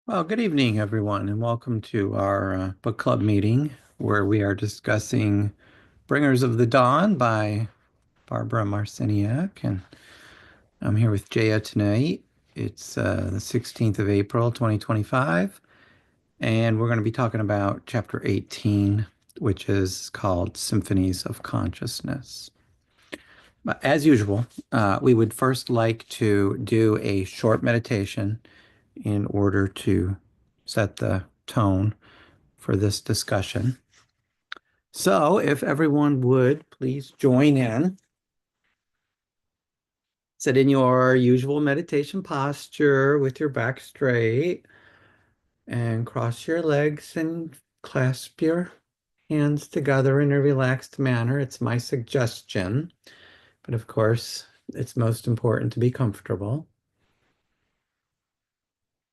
Well, good evening, everyone, and welcome to our book club meeting where we are discussing Bringers of the Dawn by Barbara Marciniak. And I'm here with Jaya tonight. It's the 16th of April, 2025, and we're going to be talking about chapter 18, which is called Symphonies of Consciousness. But as usual, we would first like to do a short meditation in order to set the tone for this discussion. So, if everyone would please join in, sit in your usual meditation posture with your back straight and cross your legs and clasp your hands together in a relaxed manner. It's my suggestion, but of course, it's most important to be comfortable.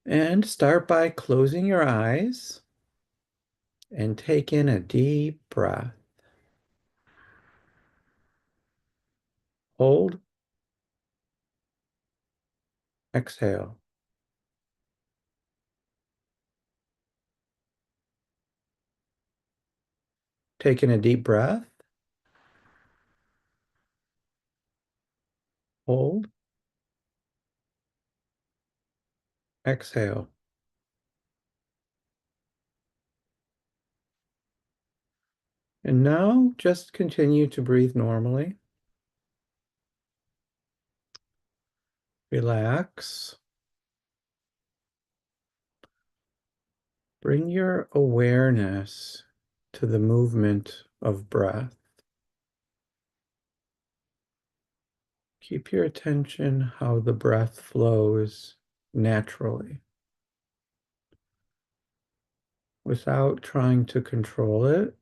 And start by closing your eyes and take in a deep breath. Hold, exhale. Take in a deep breath. Hold, exhale. And now just continue to breathe normally. Relax. Bring your awareness to the movement of breath. Keep your attention how the breath flows naturally without trying to control it.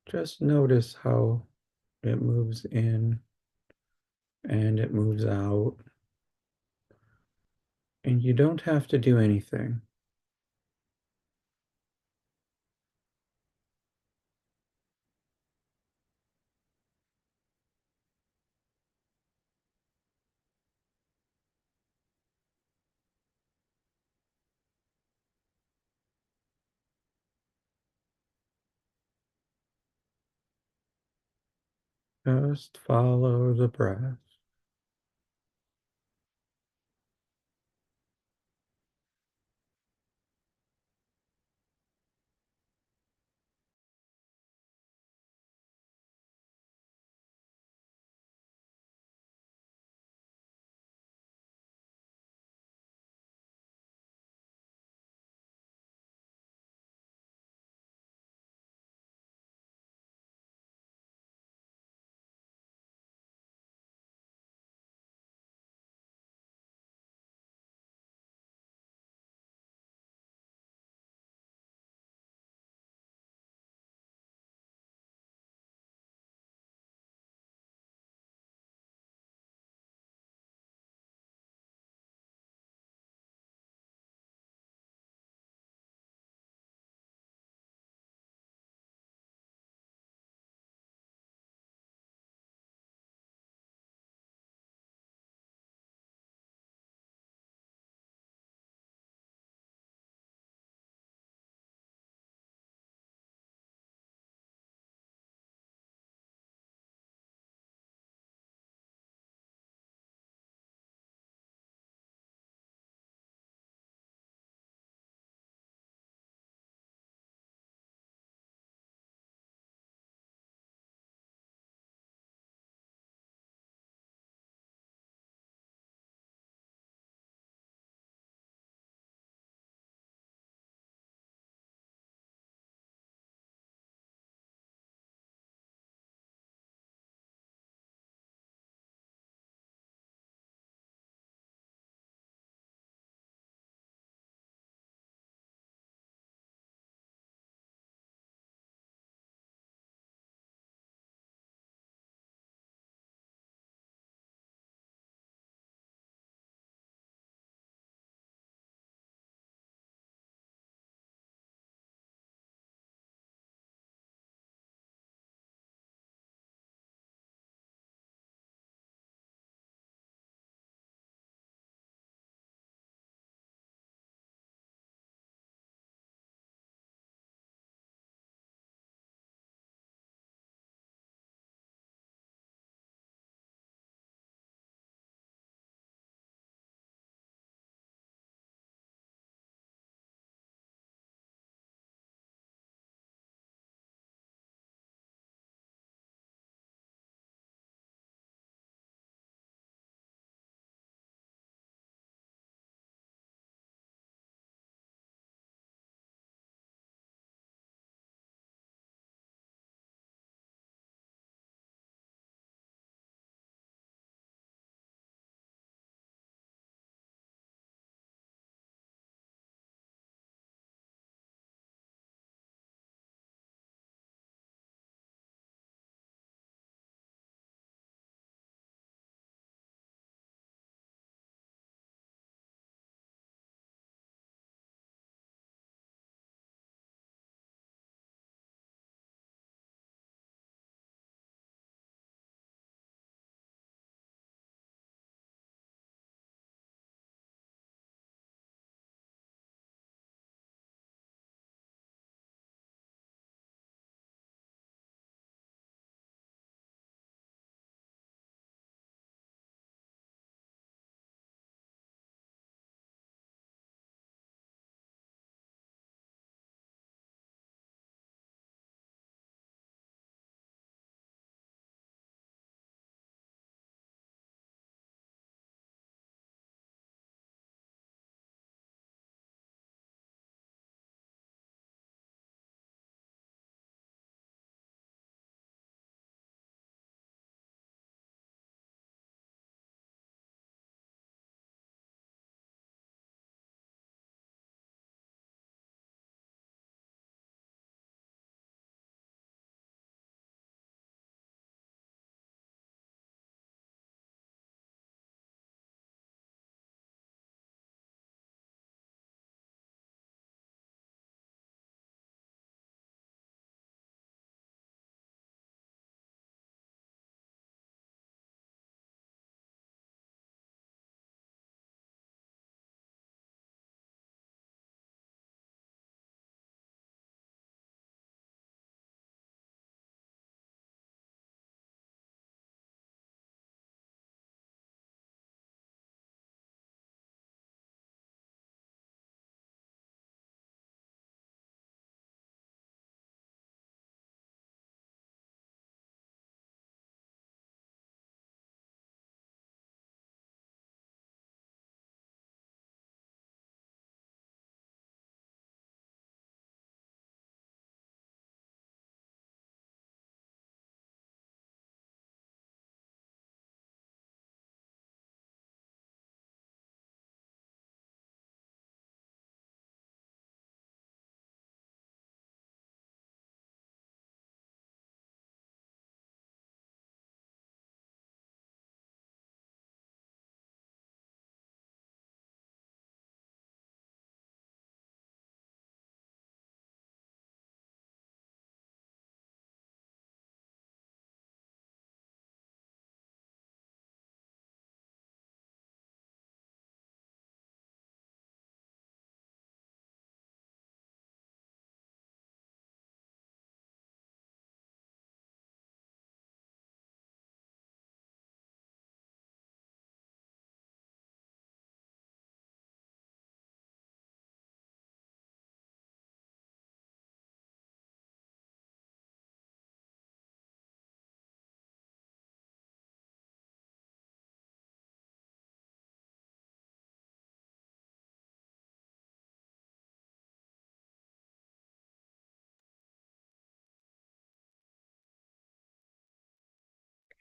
Just notice how it moves in and it moves out. And you don't have to do anything. Just follow the breath.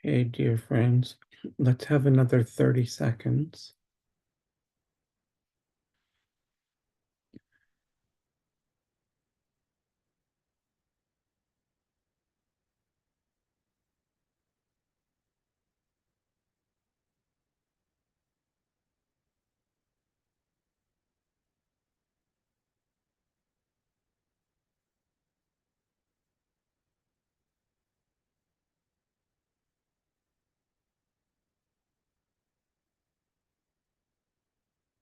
Okay, dear friends, let's have another 30 seconds.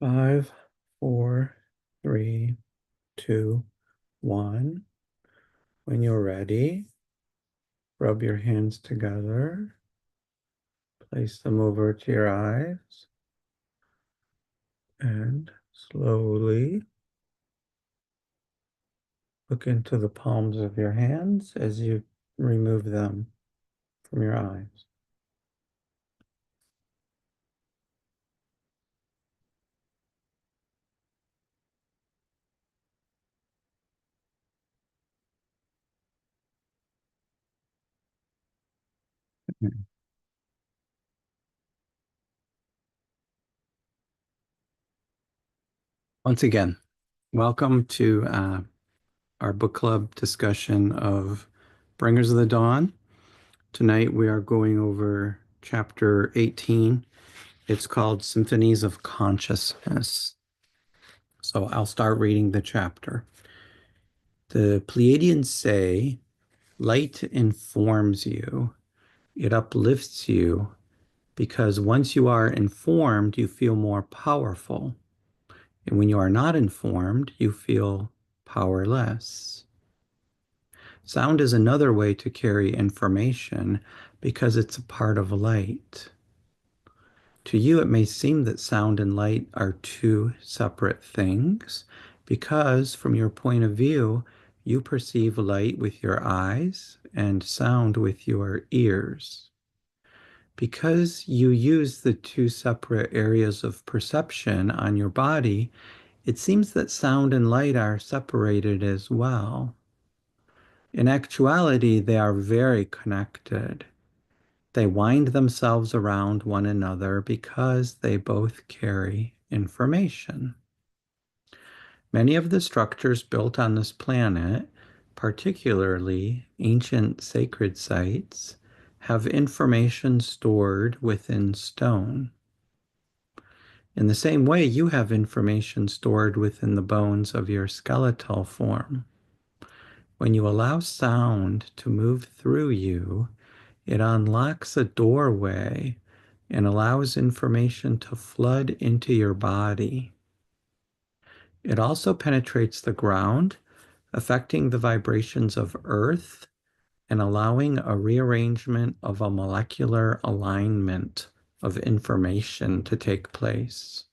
Five, four, three, two, one. When you're ready, rub your hands together, place them over to your eyes, and slowly look into the palms of your hands as you remove them from your eyes. Once again, welcome to our book club discussion of Bringers of the Dawn. Tonight we are going over chapter 18. It's called Symphonies of Consciousness. So I'll start reading the chapter. The Pleiadians say, light informs you, it uplifts you, because once you are informed, you feel more powerful. And when you are not informed, you feel powerless. Sound is another way to carry information because it's a part of light. To you, it may seem that sound and light are two separate things because, from your point of view, you perceive light with your eyes and sound with your ears. Because you use the two separate areas of perception on your body, it seems that sound and light are separated as well. In actuality, they are very connected. They wind themselves around one another because they both carry information. Many of the structures built on this planet, particularly ancient sacred sites, have information stored within stone. In the same way, you have information stored within the bones of your skeletal form. When you allow sound to move through you, it unlocks a doorway and allows information to flood into your body. It also penetrates the ground, affecting the vibrations of Earth and allowing a rearrangement of a molecular alignment of information to take place.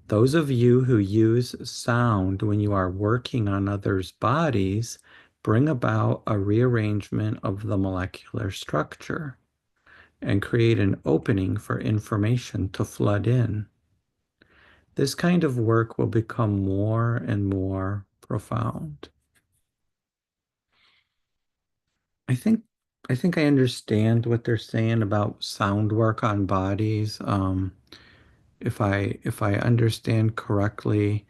Those of you who use sound when you are working on others' bodies bring about a rearrangement of the molecular structure and create an opening for information to flood in. This kind of work will become more and more profound. I think I think I understand what they're saying about sound work on bodies. If I understand correctly,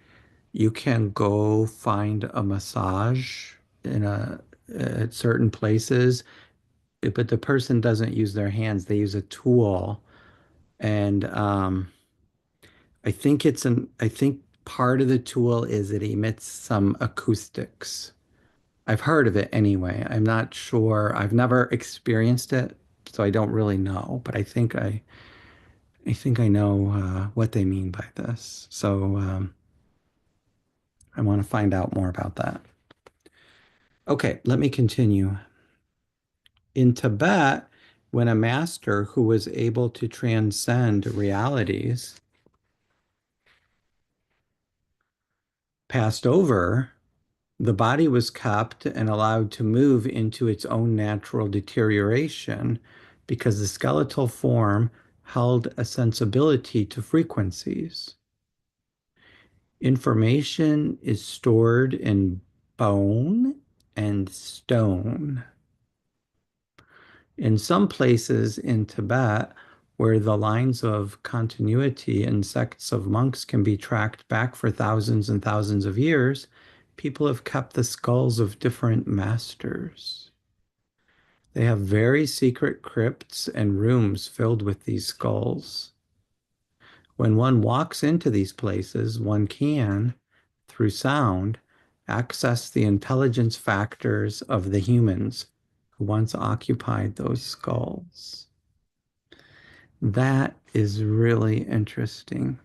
you can go find a massage in a at certain places, but the person doesn't use their hands; they use a tool, and I think part of the tool is it emits some acoustics. I've heard of it anyway. I'm not sure. I've never experienced it, so I don't really know, but I think I know what they mean by this. So I want to find out more about that. Okay, let me continue. In Tibet, when a master who was able to transcend realities passed over, the body was kept and allowed to move into its own natural deterioration because the skeletal form held a sensibility to frequencies. Information is stored in bone and stone. In some places in Tibet, where the lines of continuity in sects of monks can be tracked back for thousands and thousands of years, people have kept the skulls of different masters. They have very secret crypts and rooms filled with these skulls. When one walks into these places, one can, through sound, access the intelligence factors of the humans who once occupied those skulls. That is really interesting.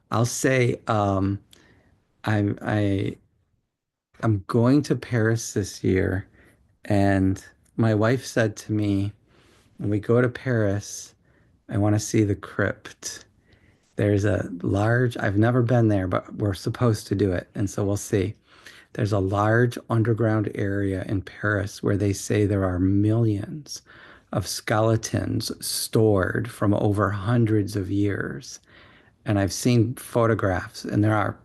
I'll say I I'm going to Paris this year, and my wife said to me, when we go to Paris, I want to see the crypt. There's a large, I've never been there, but we're supposed to do it, and so we'll see. There's a large underground area in Paris where they say there are millions of skeletons stored from over hundreds of years. And I've seen photographs, and there are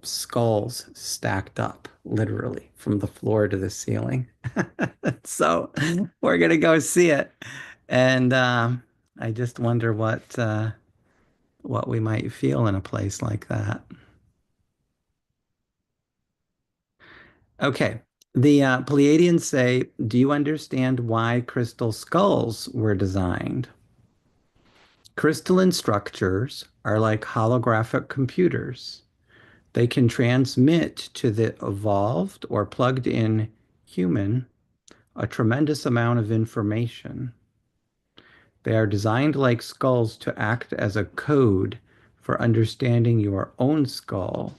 skulls stacked up, literally, from the floor to the ceiling. So we're gonna go see it. And I just wonder what we might feel in a place like that. Okay. The Pleiadians say, do you understand why crystal skulls were designed? Crystalline structures are like holographic computers. They can transmit to the evolved or plugged in human a tremendous amount of information. They are designed like skulls to act as a code for understanding your own skull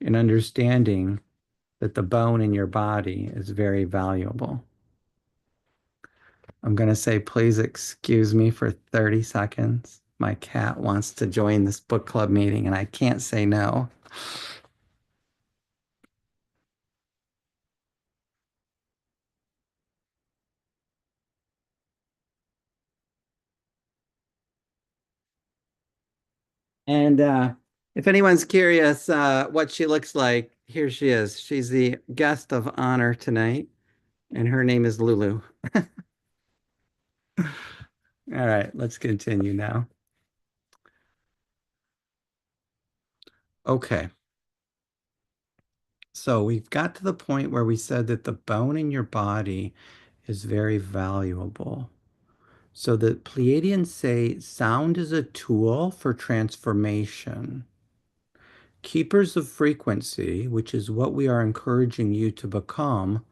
and understanding that the bone in your body is very valuable. I'm going to say, please excuse me for 30 seconds. My cat wants to join this book club meeting and I can't say no. And if anyone's curious what she looks like, here she is. She's the guest of honor tonight, and her name is Lulu. All right, let's continue now. Okay, so we've got to the point where we said that the bone in your body is very valuable. So the Pleiadians say sound is a tool for transformation. Keepers of frequency, which is what we are encouraging you to become,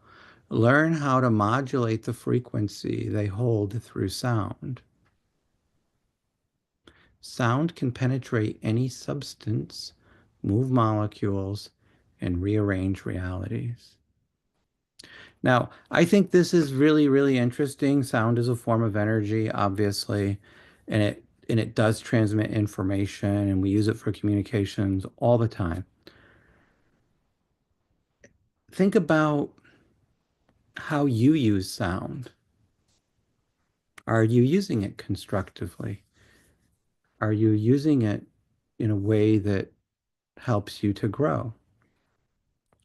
learn how to modulate the frequency they hold through sound. Sound can penetrate any substance, move molecules, and rearrange realities. Now, I think this is really, really interesting. Sound is a form of energy, obviously, and it does transmit information, and we use it for communications all the time. Think about how you use sound. Are you using it constructively? Are you using it in a way that helps you to grow?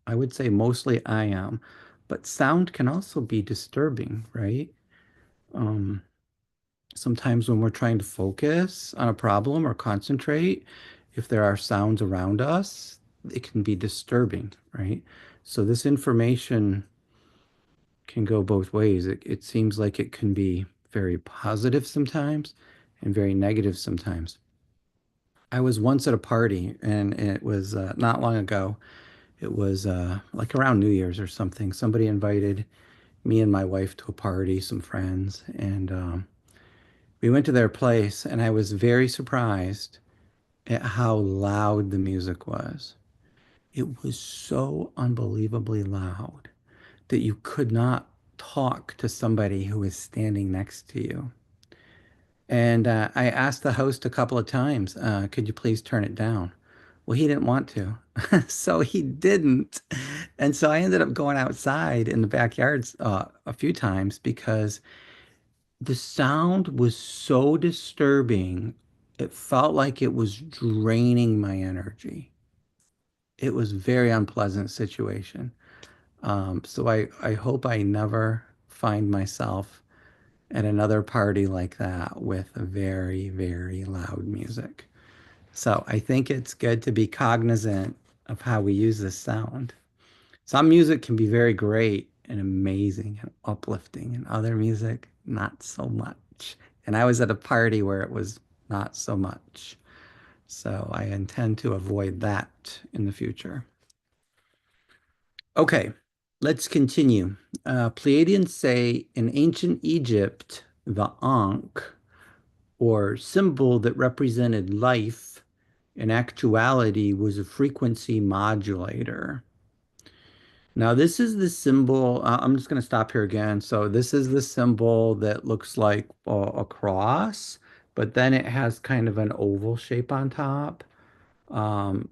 I would say mostly I am, but sound can also be disturbing, right? Um, Sometimes when we're trying to focus on a problem or concentrate, if there are sounds around us, it can be disturbing, right? So this information can go both ways. It seems like it can be very positive sometimes and very negative sometimes. I was once at a party, and it was not long ago. It was like around New Year's or something. Somebody invited me and my wife to a party, some friends, and we went to their place, and I was very surprised at how loud the music was. It was so unbelievably loud that you could not talk to somebody who was standing next to you. And I asked the host a couple of times, could you please turn it down? Well, he didn't want to. So he didn't. And so I ended up going outside in the backyards a few times because the sound was so disturbing. It felt like it was draining my energy. It was a very unpleasant situation. So I hope I never find myself at another party like that with very, very loud music. So I think it's good to be cognizant of how we use this sound. Some music can be very great and amazing and uplifting, and other music, not so much. And I was at a party where it was not so much. So I intend to avoid that in the future. Okay, let's continue. Pleiadians say in ancient Egypt, the Ankh, or symbol that represented life, in actuality was a frequency modulator. Now, this is the symbol. I'm just going to stop here again. So, this is the symbol that looks like a cross, but then it has kind of an oval shape on top.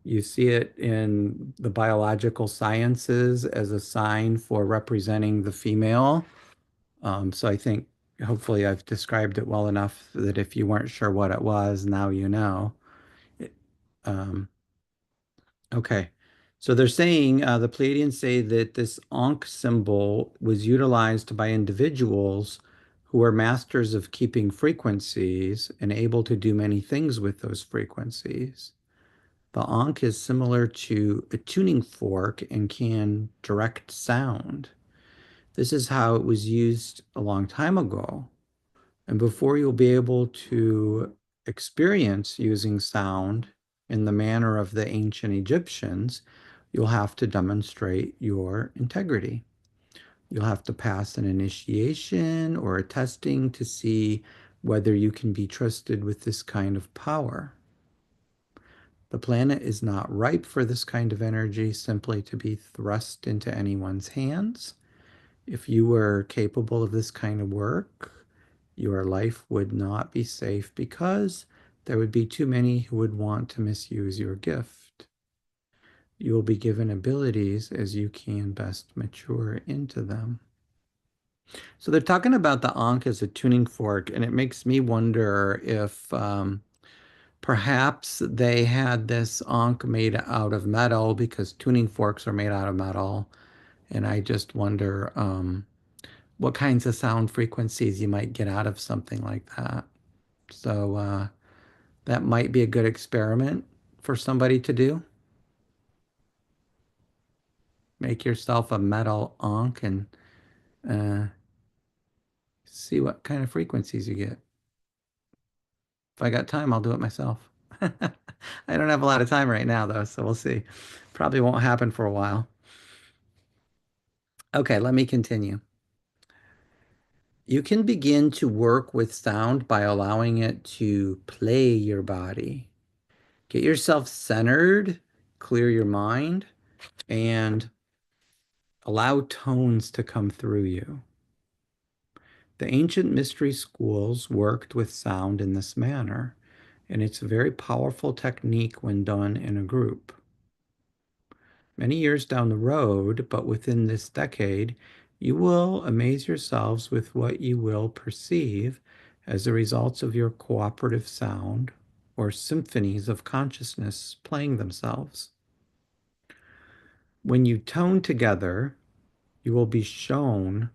You see it in the biological sciences as a sign for representing the female. So I think hopefully I've described it well enough that if you weren't sure what it was, now you know. It- um, okay. So they're saying, the Pleiadians say that this Ankh symbol was utilized by individuals who were masters of keeping frequencies and able to do many things with those frequencies. The Ankh is similar to a tuning fork and can direct sound. This is how it was used a long time ago. And before you'll be able to experience using sound in the manner of the ancient Egyptians, you'll have to demonstrate your integrity. You'll have to pass an initiation or a testing to see whether you can be trusted with this kind of power. The planet is not ripe for this kind of energy simply to be thrust into anyone's hands. If you were capable of this kind of work, your life would not be safe because there would be too many who would want to misuse your gift. You will be given abilities as you can best mature into them. So they're talking about the Ankh as a tuning fork, and it makes me wonder if perhaps they had this Ankh made out of metal because tuning forks are made out of metal. And I just wonder what kinds of sound frequencies you might get out of something like that. So that might be a good experiment for somebody to do. Make yourself a metal Ankh and uh, see what kind of frequencies you get. If I got time, I'll do it myself. I don't have a lot of time right now, though, so we'll see. Probably won't happen for a while. Okay, let me continue. You can begin to work with sound by allowing it to play your body. Get yourself centered, clear your mind, and allow tones to come through you. The ancient mystery schools worked with sound in this manner, and it's a very powerful technique when done in a group. Many years down the road, but within this decade, you will amaze yourselves with what you will perceive as the results of your cooperative sound or symphonies of consciousness playing themselves. When you tone together, you will be shown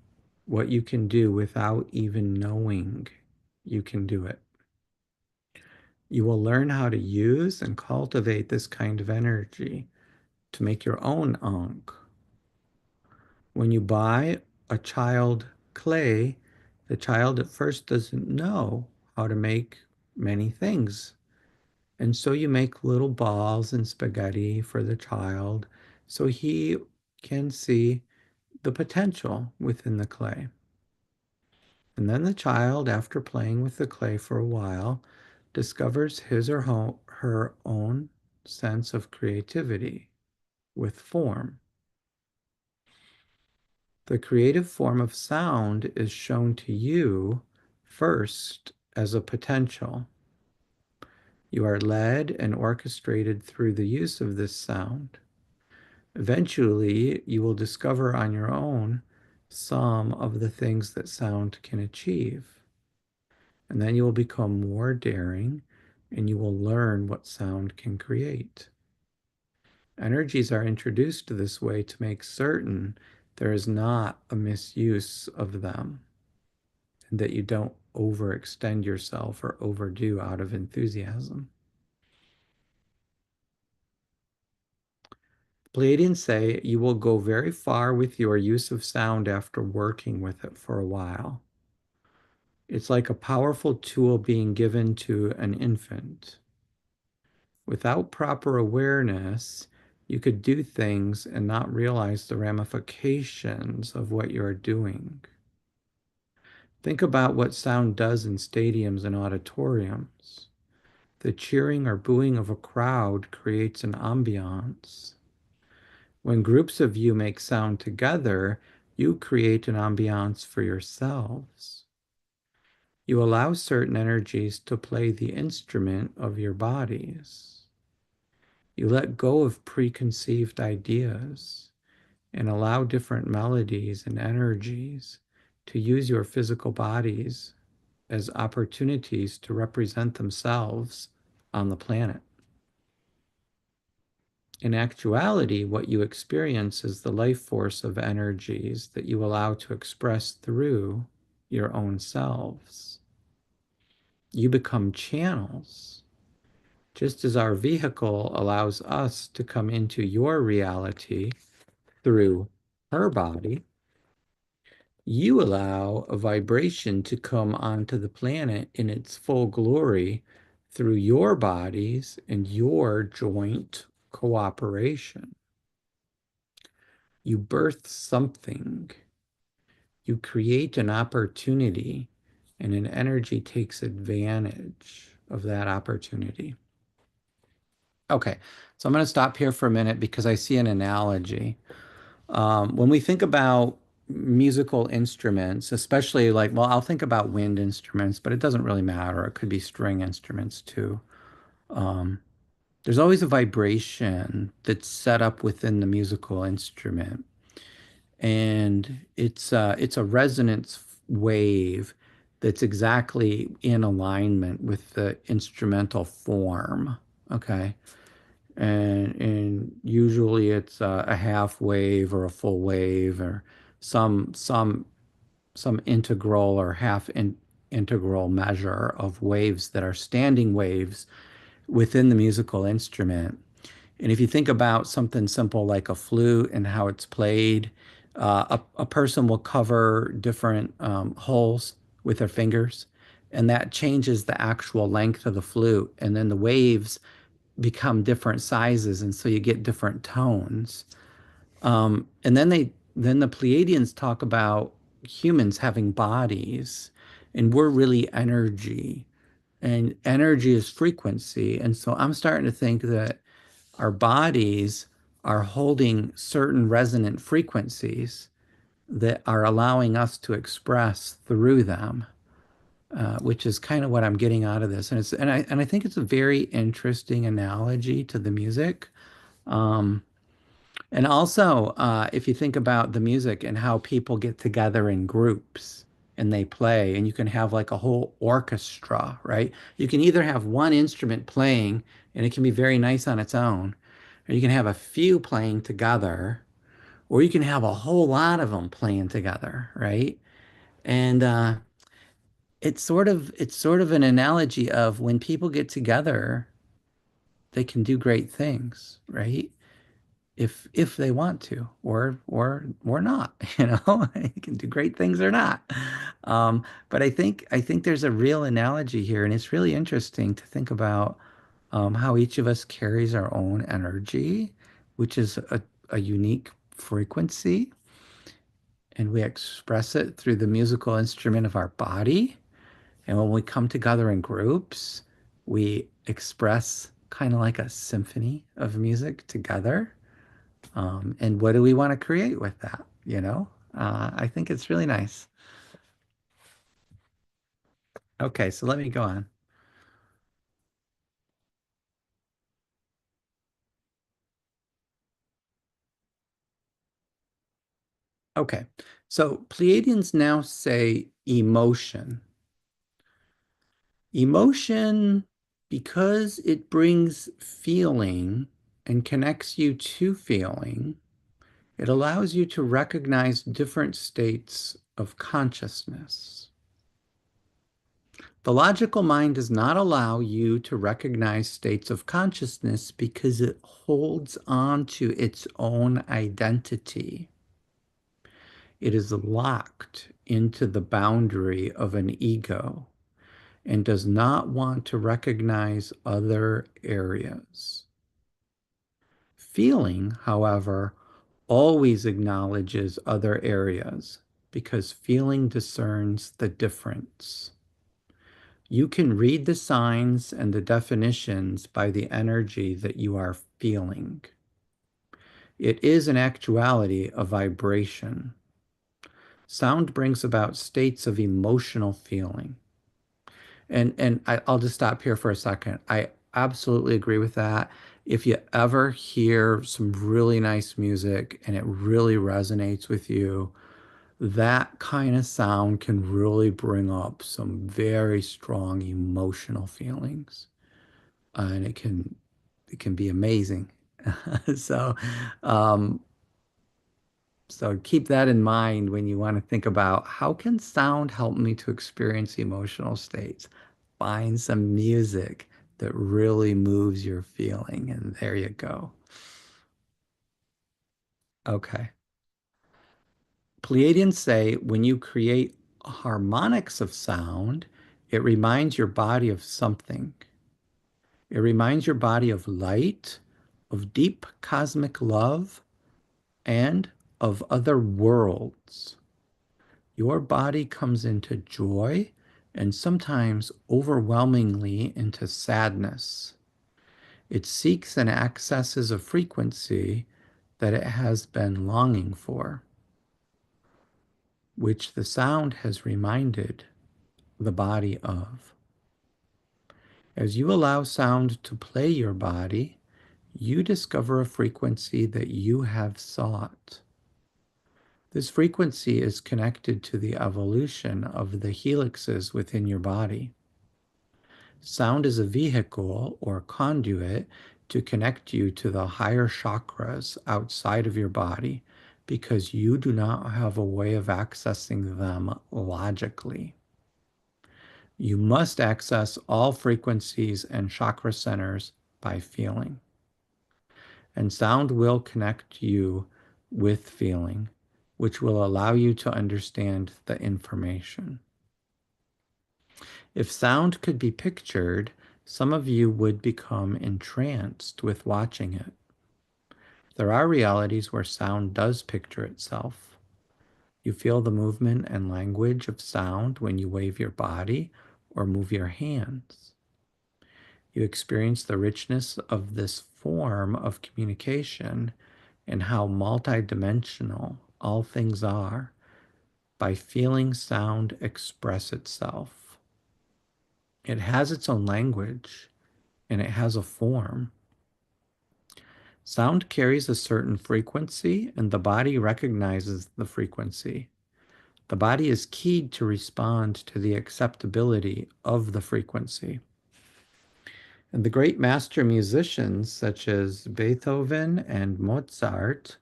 what you can do without even knowing you can do it. You will learn how to use and cultivate this kind of energy to make your own ankh. When you buy a child clay, the child at first doesn't know how to make many things. And so you make little balls and spaghetti for the child so he can see the potential within the clay. And then the child, after playing with the clay for a while, discovers his or her own sense of creativity with form. The creative form of sound is shown to you first as a potential. You are led and orchestrated through the use of this sound. Eventually, you will discover on your own some of the things that sound can achieve. And then you will become more daring and you will learn what sound can create. Energies are introduced this way to make certain there is not a misuse of them, and that you don't overextend yourself or overdo out of enthusiasm. Pleiadians say you will go very far with your use of sound after working with it for a while. It's like a powerful tool being given to an infant. Without proper awareness, you could do things and not realize the ramifications of what you're doing. Think about what sound does in stadiums and auditoriums. The cheering or booing of a crowd creates an ambiance. When groups of you make sound together, you create an ambiance for yourselves. You allow certain energies to play the instrument of your bodies. You let go of preconceived ideas and allow different melodies and energies to use your physical bodies as opportunities to represent themselves on the planet. In actuality, what you experience is the life force of energies that you allow to express through your own selves. You become channels, just as our vehicle allows us to come into your reality through her body. You allow a vibration to come onto the planet in its full glory through your bodies and your joint cooperation. You birth something, you create an opportunity, and an energy takes advantage of that opportunity. Okay, so I'm going to stop here for a minute because I see an analogy. When we think about musical instruments, especially like, well, I'll think about wind instruments, but it doesn't really matter. It could be string instruments too. Um, there's always a vibration that's set up within the musical instrument, and it's a resonance wave that's exactly in alignment with the instrumental form. Okay. And usually it's a half wave or a full wave or some some some integral or integral measure of waves that are standing waves within the musical instrument. And if you think about something simple like a flute and how it's played, a person will cover different holes with their fingers, and that changes the actual length of the flute. And then the waves become different sizes, and so you get different tones. And then the Pleiadians talk about humans having bodies, and we're really energy, and energy is frequency. And so I'm starting to think that our bodies are holding certain resonant frequencies that are allowing us to express through them, which is kind of what I'm getting out of this. And I think it's a very interesting analogy to the music. Um, and also, if you think about the music and how people get together in groups and they play, and you can have like a whole orchestra, right? You can either have one instrument playing and it can be very nice on its own, or you can have a few playing together, or you can have a whole lot of them playing together, right? And it's sort of an analogy of when people get together, they can do great things, right? If they want to, or not, you know, you can do great things or not. But I think there's a real analogy here, and it's really interesting to think about how each of us carries our own energy, which is a unique frequency, and we express it through the musical instrument of our body. And when we come together in groups, we express kind of like a symphony of music together. And what do we want to create with that? You know, I think it's really nice. Okay, so let me go on. Okay, so Pleiadians now say emotion. Emotion, because it brings feeling and connects you to feeling, It allows you to recognize different states of consciousness. The logical mind does not allow you to recognize states of consciousness because it holds on to its own identity. It is locked into the boundary of an ego and does not want to recognize other areas. Feeling, however, always acknowledges other areas because feeling discerns the difference. You can read the signs and the definitions by the energy that you are feeling. It is in actuality a vibration. Sound brings about states of emotional feeling. I'll just stop here for a second. I absolutely agree with that. If you ever hear some really nice music and it really resonates with you, that kind of sound can really bring up some very strong emotional feelings. And it can be amazing. So, um, so keep that in mind when you want to think about how can sound help me to experience emotional states? Find some music that really moves your feeling, and there you go. Okay. Pleiadians say when you create harmonics of sound, it reminds your body of something. It reminds your body of light, of deep cosmic love, and of other worlds. Your body comes into joy and sometimes overwhelmingly into sadness. It seeks and accesses a frequency that it has been longing for, which the sound has reminded the body of. As you allow sound to play your body, you discover a frequency that you have sought. This frequency is connected to the evolution of the helixes within your body. Sound is a vehicle or conduit to connect you to the higher chakras outside of your body because you do not have a way of accessing them logically. You must access all frequencies and chakra centers by feeling. And sound will connect you with feeling, which will allow you to understand the information. If sound could be pictured, some of you would become entranced with watching it. There are realities where sound does picture itself. You feel the movement and language of sound when you wave your body or move your hands. You experience the richness of this form of communication and how multidimensional all things are by feeling sound express itself. It has its own language and it has a form. Sound carries a certain frequency and the body recognizes the frequency. The body is keyed to respond to the acceptability of the frequency. And the great master musicians such as Beethoven and Mozart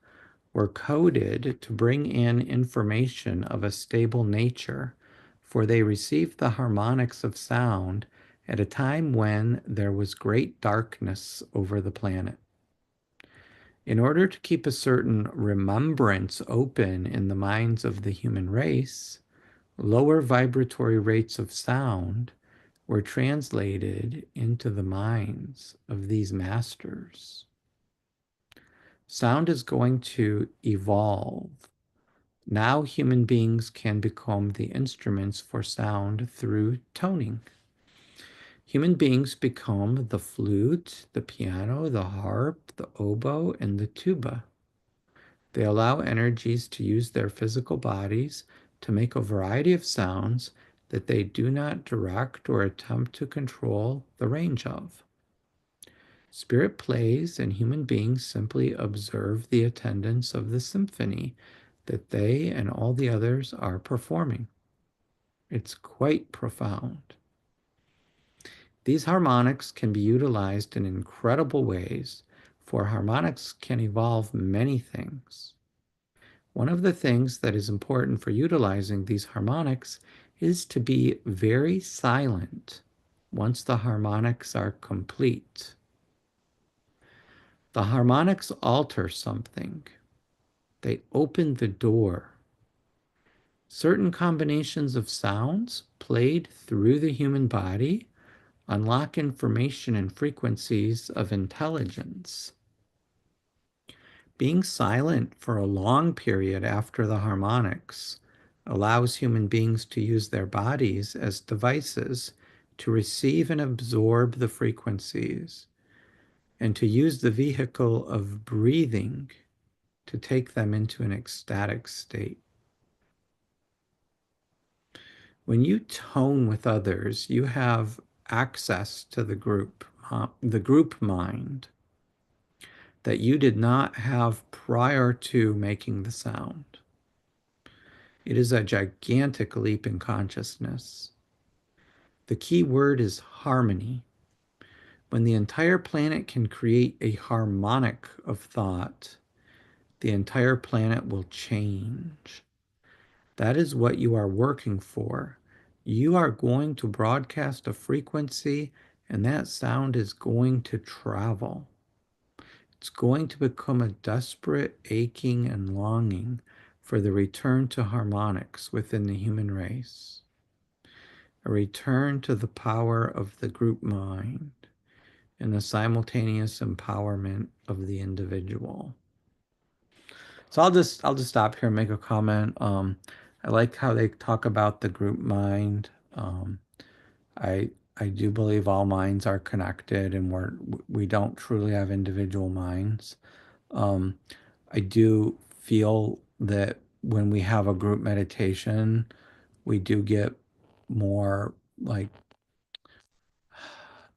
were coded to bring in information of a stable nature, for they received the harmonics of sound at a time when there was great darkness over the planet. In order to keep a certain remembrance open in the minds of the human race, lower vibratory rates of sound were translated into the minds of these masters. Sound is going to evolve. Now human beings can become the instruments for sound through toning. Human beings become the flute, the piano, the harp, the oboe, and the tuba. They allow energies to use their physical bodies to make a variety of sounds that they do not direct or attempt to control the range of. Spirit plays and human beings simply observe the attendance of the symphony that they and all the others are performing. It's quite profound. These harmonics can be utilized in incredible ways, for harmonics can evolve many things. One of the things that is important for utilizing these harmonics is to be very silent once the harmonics are complete. The harmonics alter something. They open the door. Certain combinations of sounds played through the human body unlock information and frequencies of intelligence. Being silent for a long period after the harmonics allows human beings to use their bodies as devices to receive and absorb the frequencies and to use the vehicle of breathing to take them into an ecstatic state. When you tone with others, you have access to the group mind that you did not have prior to making the sound. It is a gigantic leap in consciousness. The key word is harmony. When the entire planet can create a harmonic of thought, the entire planet will change. That is what you are working for. You are going to broadcast a frequency, and that sound is going to travel. It's going to become a desperate aching and longing for the return to harmonics within the human race, a return to the power of the group mind and the simultaneous empowerment of the individual. So I'll just stop here and make a comment. I like how they talk about the group mind. I I do believe all minds are connected, and we don't truly have individual minds. Um, I do feel that when we have a group meditation, we do get more like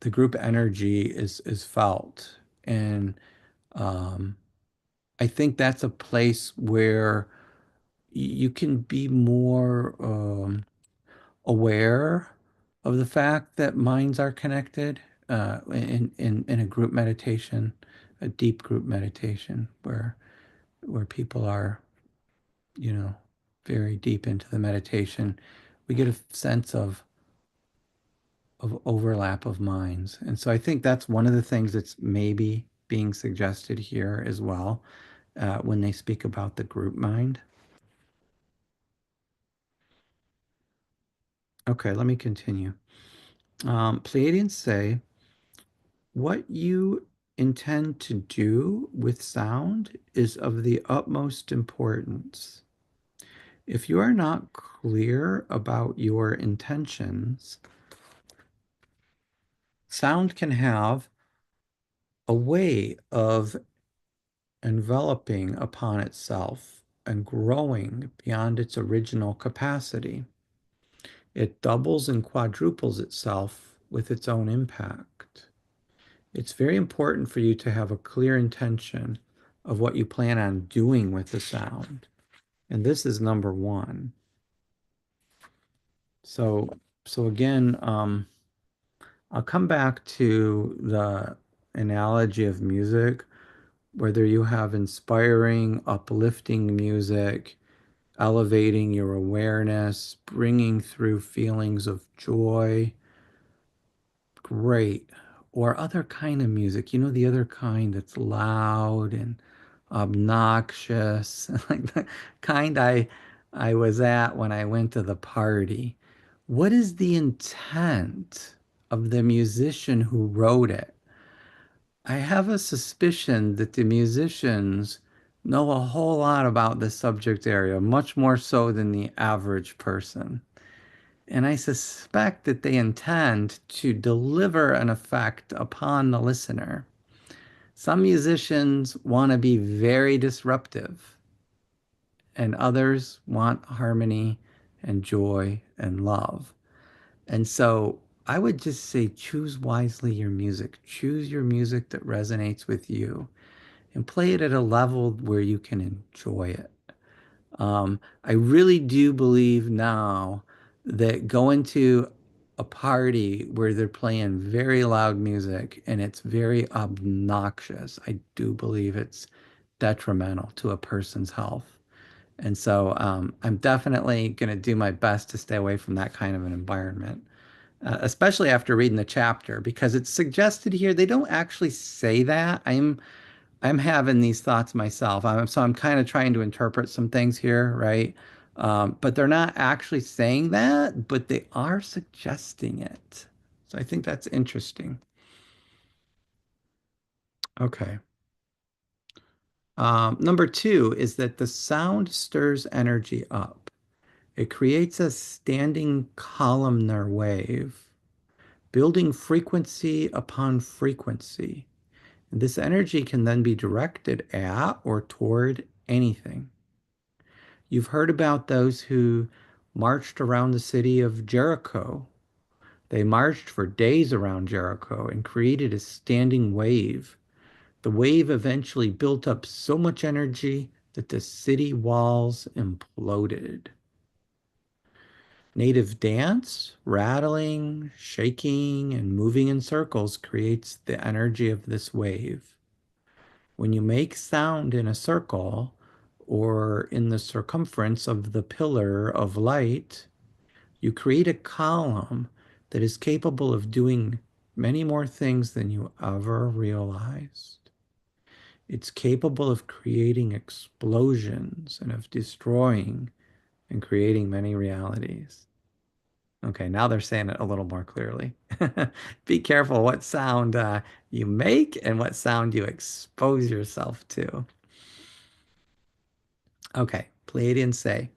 the group energy is felt, and um, I think that's a place where you can be more aware of the fact that minds are connected in a group meditation, a deep group meditation where people are, you know, very deep into the meditation. We get a sense of overlap of minds. And so I think that's one of the things that's maybe being suggested here as well when they speak about the group mind. Okay, let me continue. Pleiadians say, what you intend to do with sound is of the utmost importance. If you are not clear about your intentions, sound can have a way of enveloping upon itself and growing beyond its original capacity. It doubles and quadruples itself with its own impact. It's very important for you to have a clear intention of what you plan on doing with the sound. And this is number one. So, so again, I'll come back to the analogy of music, whether you have inspiring, uplifting music, elevating your awareness, bringing through feelings of joy, great. Or other kind of music, the other kind that's loud and obnoxious, like the kind I was at when I went to the party. What is the intent of the musician who wrote it? I have a suspicion that the musicians know a whole lot about the subject area, much more so than the average person. And I suspect that they intend to deliver an effect upon the listener. Some musicians want to be very disruptive, and others want harmony and joy and love. And so I would just say choose wisely your music. Choose your music that resonates with you and play it at a level where you can enjoy it. I really do believe now that going to a party where they're playing very loud music and it's very obnoxious, I do believe it's detrimental to a person's health. And so I'm definitely going to do my best to stay away from that kind of an environment, especially after reading the chapter, because it's suggested here. They don't actually say that. I'm having these thoughts myself. So I'm kind of trying to interpret some things here, right? But they're not actually saying that, but they are suggesting it. So I think that's interesting. Okay. Number two is that the sound stirs energy up. It creates a standing columnar wave, building frequency upon frequency. And this energy can then be directed at or toward anything. You've heard about those who marched around the city of Jericho. They marched for days around Jericho and created a standing wave. The wave eventually built up so much energy that the city walls imploded. Native dance, rattling, shaking, and moving in circles creates the energy of this wave. When you make sound in a circle or in the circumference of the pillar of light, you create a column that is capable of doing many more things than you ever realized. It's capable of creating explosions and of destroying and creating many realities. Okay, now they're saying it a little more clearly. Be careful what sound you make and what sound you expose yourself to. Okay, Pleiadians say,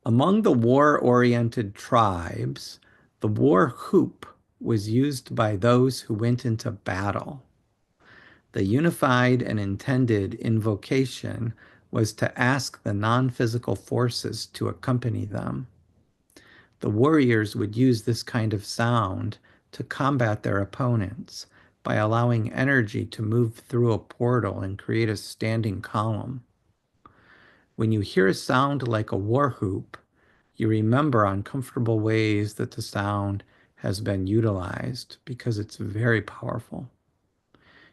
among the war-oriented tribes, the war hoop was used by those who went into battle. The unified and intended invocation was to ask the non-physical forces to accompany them. The warriors would use this kind of sound to combat their opponents by allowing energy to move through a portal and create a standing column. When you hear a sound like a war whoop, you remember uncomfortable ways that the sound has been utilized because it's very powerful.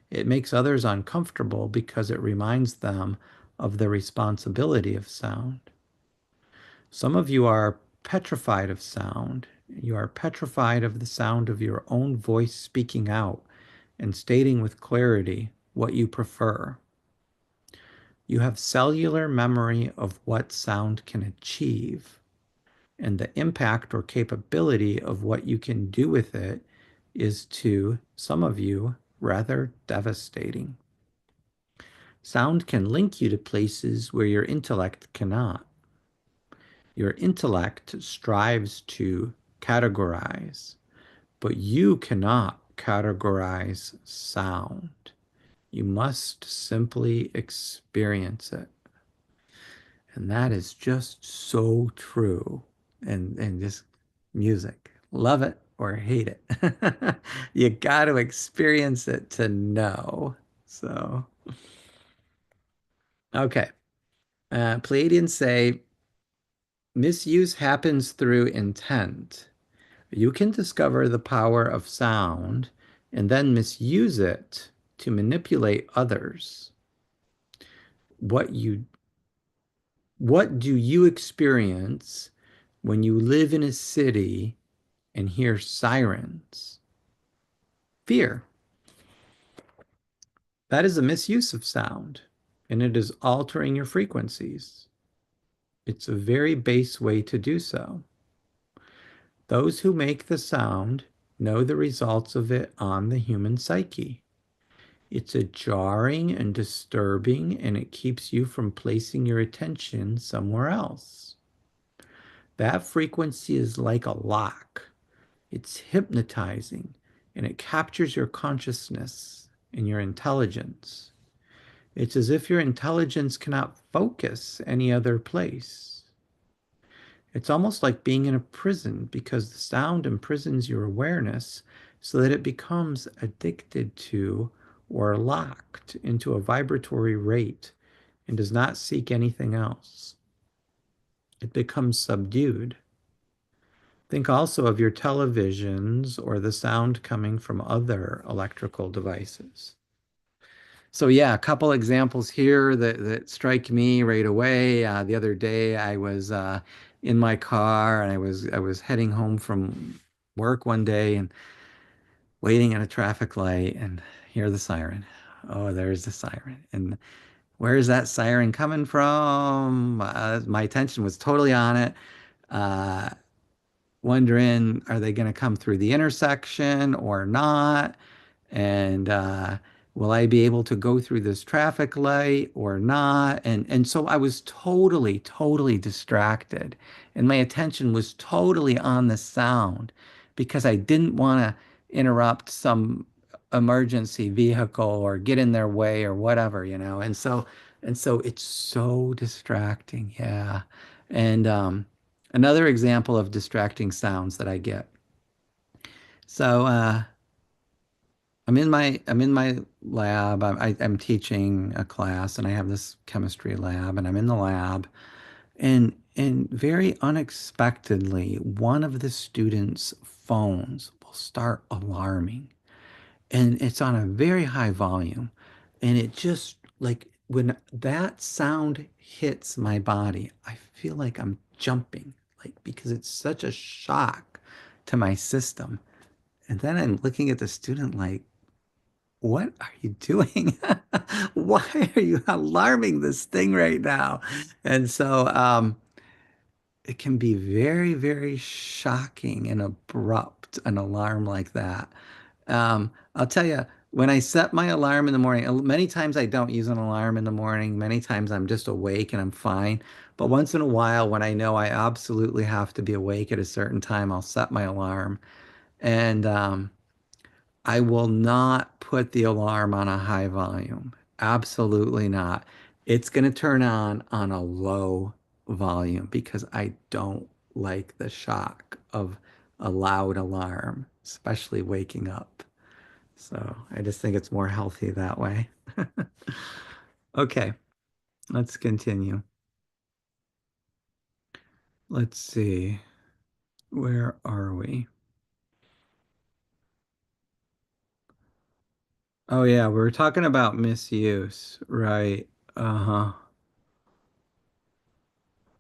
It makes others uncomfortable because it reminds them of the responsibility of sound. Some of you are petrified of sound. You are petrified of the sound of your own voice speaking out and stating with clarity what you prefer. You have cellular memory of what sound can achieve, and the impact or capability of what you can do with it is to some of you rather devastating. Sound can link you to places where your intellect cannot. Your intellect strives to categorize, but you cannot categorize sound. You must simply experience it. And that is just so true. And just music. Love it or hate it. You got to experience it to know. So, okay. Pleiadians say misuse happens through intent. You can discover the power of sound and then misuse it to manipulate others. What you what do you experience when you live in a city and hear sirens? Fear. That is a misuse of sound, and it is altering your frequencies. It's a very base way to do so. Those who make the sound know the results of it on the human psyche. It's a jarring and disturbing, and it keeps you from placing your attention somewhere else. That frequency is like a lock. It's hypnotizing, and it captures your consciousness and your intelligence. It's as if your intelligence cannot focus any other place. It's almost like being in a prison because the sound imprisons your awareness so that it becomes addicted to or locked into a vibratory rate and does not seek anything else. It becomes subdued. Think also of your televisions or the sound coming from other electrical devices. So yeah, a couple examples here that strike me right away. The other day, I was in my car and I was heading home from work one day and waiting at a traffic light and hear the siren. Oh, there's the siren. And where is that siren coming from? My attention was totally on it. Uh, Wondering, are they going to come through the intersection or not? And will I be able to go through this traffic light or not? And so I was totally distracted, and my attention was totally on the sound because I didn't want to interrupt some emergency vehicle or get in their way or whatever, you know. And so it's so distracting, yeah. And another example of distracting sounds that I get. So I'm in my lab. I'm teaching a class, and I have this chemistry lab, and I'm in the lab, and very unexpectedly, one of the students' phones will start alarming, and it's on a very high volume, and it just like when that sound hits my body, I feel like I'm jumping, like because it's such a shock to my system. And then I'm looking at the student like, what are you doing? Why are you alarming this thing right now? And so it can be very shocking and abrupt, an alarm like that. I'll tell you, when I set my alarm in the morning, many times I don't use an alarm in the morning. Many times I'm just awake and I'm fine. But once in a while, when I know I absolutely have to be awake at a certain time, I'll set my alarm. And I will not put the alarm on a high volume. Absolutely not. It's going to turn on a low volume because I don't like the shock of a loud alarm, especially waking up. So I just think it's more healthy that way. Okay, let's continue. Let's see. Where are we? Oh yeah, we were talking about misuse, right? Uh-huh.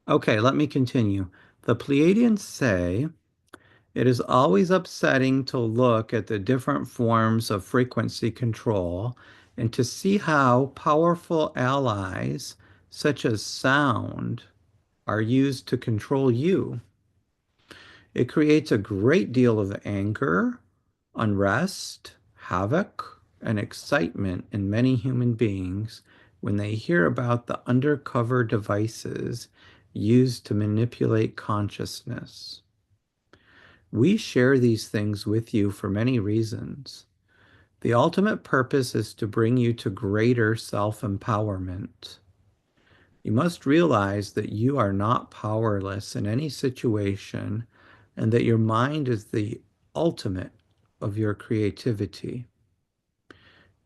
Okay, let me continue. The Pleiadians say it is always upsetting to look at the different forms of frequency control and to see how powerful allies, such as sound, are used to control you. It creates a great deal of anger, unrest, havoc, and excitement in many human beings when they hear about the undercover devices used to manipulate consciousness. We share these things with you for many reasons. The ultimate purpose is to bring you to greater self-empowerment. You must realize that you are not powerless in any situation and that your mind is the ultimate of your creativity.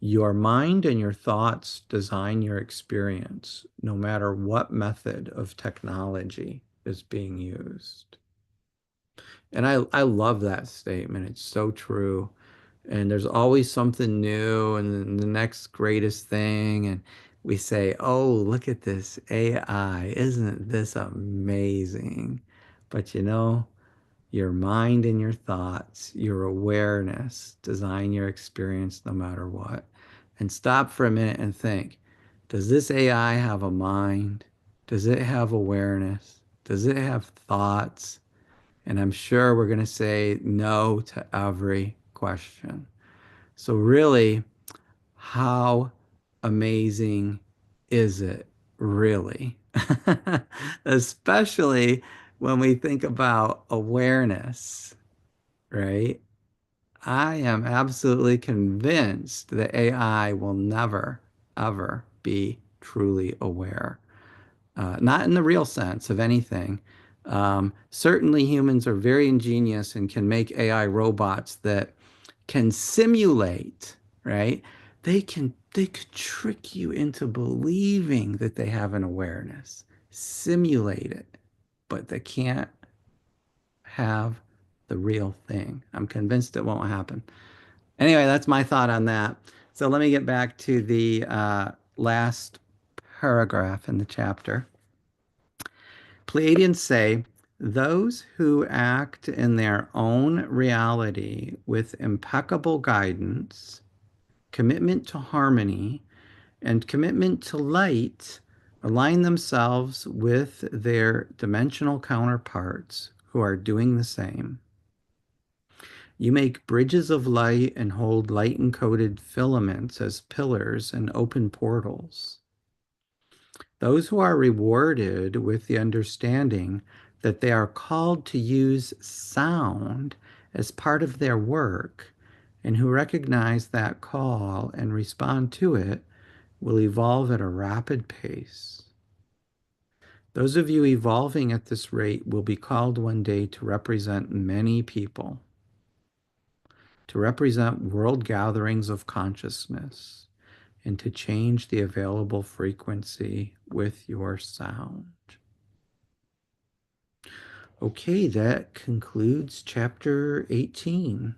Your mind and your thoughts design your experience, no matter what method of technology is being used. And I love that statement. It's so true. And there's always something new and then the next greatest thing. And we say, oh, look at this AI. Isn't this amazing? But you know, your mind and your thoughts, your awareness design your experience no matter what. And stop for a minute and think, does this AI have a mind? Does it have awareness? Does it have thoughts? And I'm sure we're going to say no to every question. So, really, how amazing is it, really? Especially when we think about awareness, right? I am absolutely convinced that AI will never, ever be truly aware. Not in the real sense of anything. Certainly, humans are very ingenious and can make AI robots that can simulate, right? They could trick you into believing that they have an awareness, simulate it, but they can't have the real thing. I'm convinced it won't happen. Anyway, that's my thought on that. So let me get back to the last paragraph in the chapter. Pleiadians say, those who act in their own reality with impeccable guidance, commitment to harmony, and commitment to light align themselves with their dimensional counterparts who are doing the same. You make bridges of light and hold light encoded filaments as pillars and open portals. Those who are rewarded with the understanding that they are called to use sound as part of their work and who recognize that call and respond to it will evolve at a rapid pace. Those of you evolving at this rate will be called one day to represent many people, to represent world gatherings of consciousness, and to change the available frequency with your sound. Okay, that concludes chapter 18.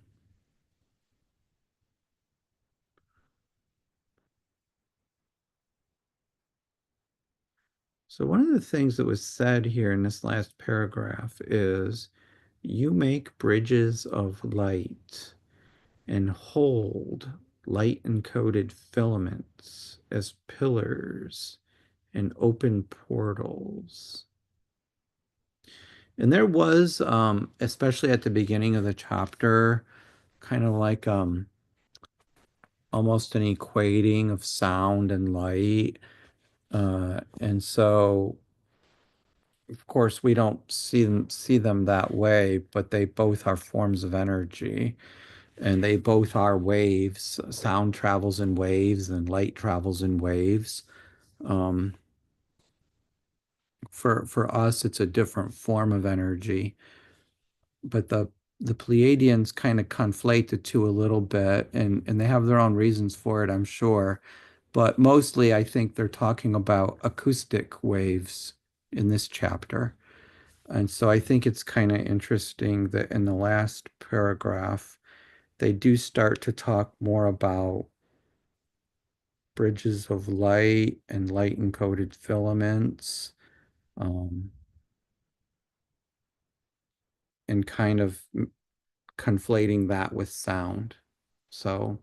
So one of the things that was said here in this last paragraph is you make bridges of light and hold light encoded filaments as pillars and open portals. And there was, especially at the beginning of the chapter, kind of like almost an equating of sound and light. And so, of course, we don't see them that way, but they both are forms of energy, and they both are waves. Sound travels in waves, and light travels in waves. Um, for us, it's a different form of energy, but the Pleiadians kind of conflate the two a little bit, and they have their own reasons for it, I'm sure. But mostly, I think they're talking about acoustic waves in this chapter. And so I think it's kind of interesting that in the last paragraph, they do start to talk more about bridges of light and light encoded filaments, um, and kind of conflating that with sound. So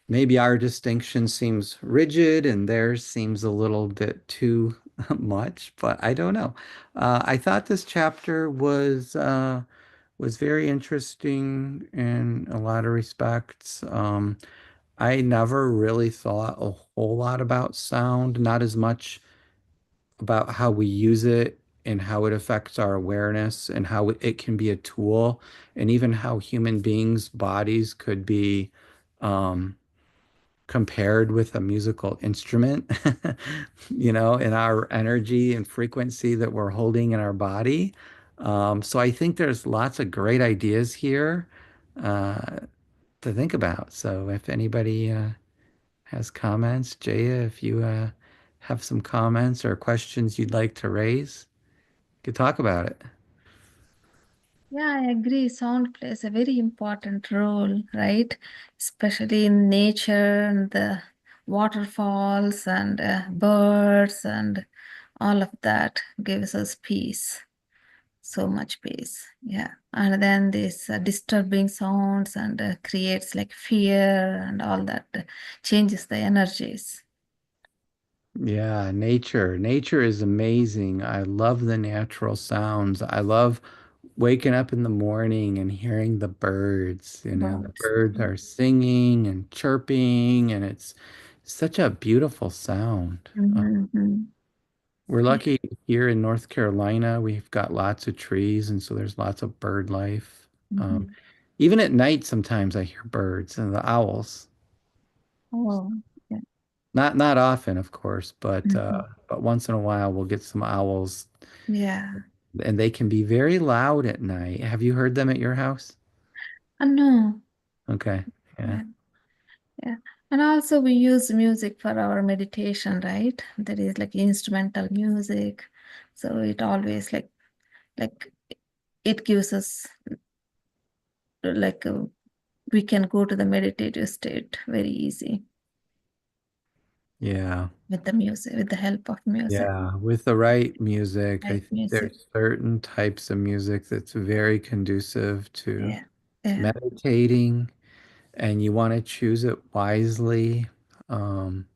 maybe our distinction seems rigid and theirs seems a little bit too much, but I don't know. I thought this chapter was very interesting in a lot of respects. I never really thought a whole lot about sound, not as much about how we use it and how it affects our awareness and how it can be a tool, and even how human beings' bodies could be um, compared with a musical instrument, in our energy and frequency that we're holding in our body. So I think there's lots of great ideas here uh, to think about. So if anybody has comments, Jaya, if you have some comments or questions you'd like to raise, you could talk about it. Yeah, I agree. Sound plays a very important role, right? Especially in nature and the waterfalls and birds and all of that gives us peace. So much peace. Yeah. And then this disturbing sounds and creates like fear and all that changes the energies. Yeah, nature. Nature is amazing. I love the natural sounds. I love waking up in the morning and hearing the birds. The Birds. birds are singing and chirping, and it's such a beautiful sound. Mm-hmm. We're lucky here in North Carolina. We've got lots of trees, and so there's lots of bird life. Um, Mm-hmm. even at night, sometimes I hear birds and the owls. Oh, yeah. Not often, of course, but Mm-hmm. uh, but once in a while we'll get some owls, Yeah. and they can be very loud at night. Have you heard them at your house? No. Okay, yeah. Yeah. Yeah. And also we use music for our meditation, right? There is like instrumental music. So it always like it gives us like we can go to the meditative state very easy Yeah. with the music, with the help of music, Yeah. With the right music, I right think music. there's certain types of music that's very conducive to Yeah, yeah. meditating, and you want to choose it wisely. Um,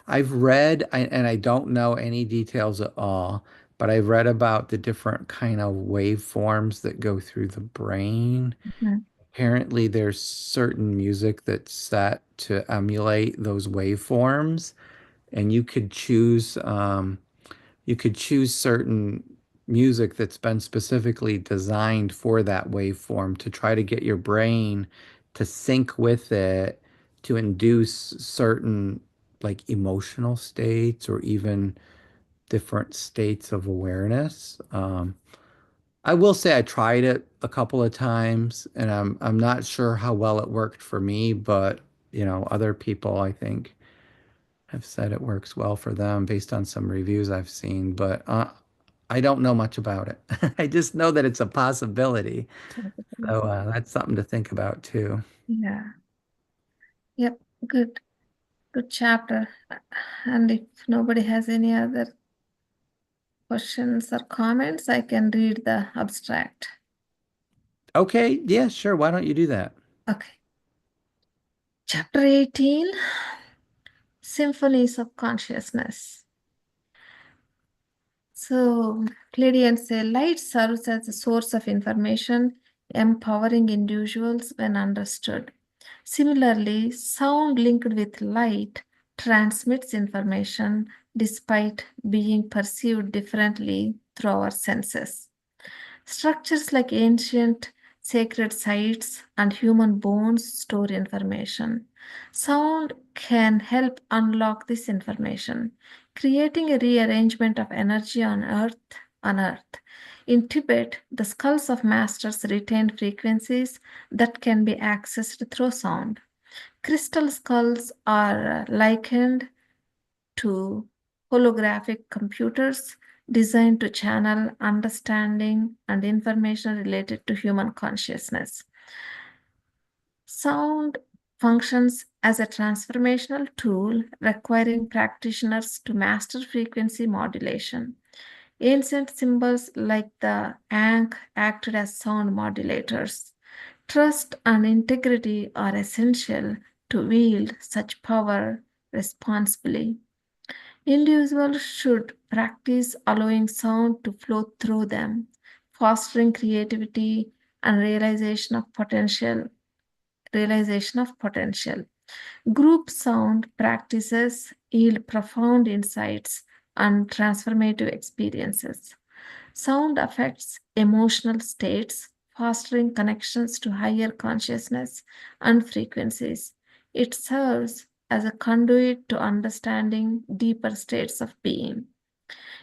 I've read, and I don't know any details at all, but I've read about the different kind of waveforms that go through the brain. Mhm. Apparently, there's certain music that's set to emulate those waveforms, and you could choose certain music that's been specifically designed for that waveform to try to get your brain to sync with it to induce certain like emotional states or even different states of awareness. I will say I tried it a couple of times and I'm not sure how well it worked for me, but other people I think have said it works well for them based on some reviews I've seen, but I don't know much about it. I just know that it's a possibility. So that's something to think about too. Yeah. Yep. Good. Good chapter. And if nobody has any other questions or comments, I can read the abstract. Okay, yeah, sure. Why don't you do that? Okay. Chapter 18, Symphonies of Consciousness. So, Pleiadians say light serves as a source of information, empowering individuals when understood. Similarly, sound linked with light transmits information despite being perceived differently through our senses. Structures like ancient sacred sites and human bones store information. Sound can help unlock this information, creating a rearrangement of energy on earth. In Tibet, the skulls of masters retain frequencies that can be accessed through sound. Crystal skulls are likened to holographic computers designed to channel understanding and information related to human consciousness. Sound functions as a transformational tool requiring practitioners to master frequency modulation. Ancient symbols like the ankh acted as sound modulators. Trust and integrity are essential to wield such power responsibly. Individuals should practice allowing sound to flow through them, fostering creativity and realization of potential. Group sound practices yield profound insights and transformative experiences. Sound affects emotional states, fostering connections to higher consciousness and frequencies. It serves as a conduit to understanding deeper states of being.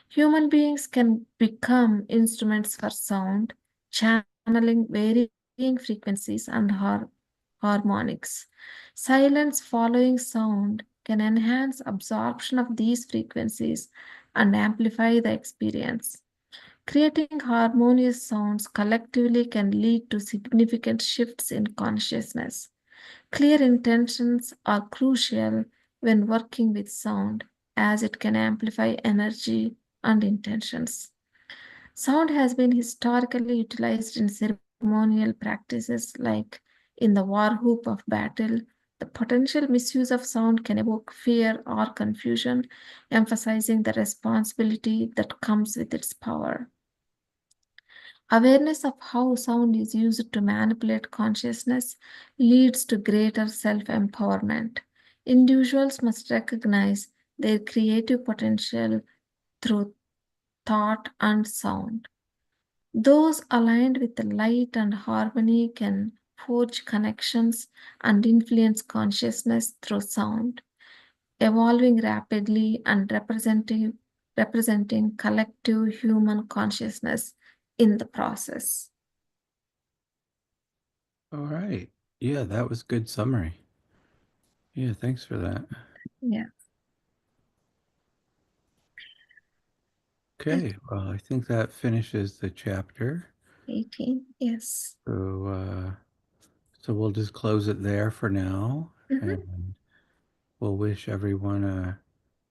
Human beings can become instruments for sound, channeling varying frequencies and harmonics. Silence following sound can enhance absorption of these frequencies and amplify the experience. Creating harmonious sounds collectively can lead to significant shifts in consciousness. Clear intentions are crucial when working with sound, as it can amplify energy and intentions. Sound has been historically utilized in ceremonial practices like in the war whoop of battle. The potential misuse of sound can evoke fear or confusion, emphasizing the responsibility that comes with its power. Awareness of how sound is used to manipulate consciousness leads to greater self empowerment. Individuals must recognize their creative potential through thought and sound. Those aligned with the light and harmony can forge connections and influence consciousness through sound, evolving rapidly and representing collective human consciousness in the process. All right. Yeah, that was good summary. Yeah, thanks for that. Yeah, good. Okay, well, I think that finishes the chapter. 18. Yes. So, So we'll just close it there for now, Mm-hmm. and we'll wish everyone a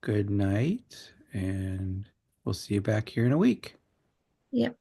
good night, and we'll see you back here in a week. Yep.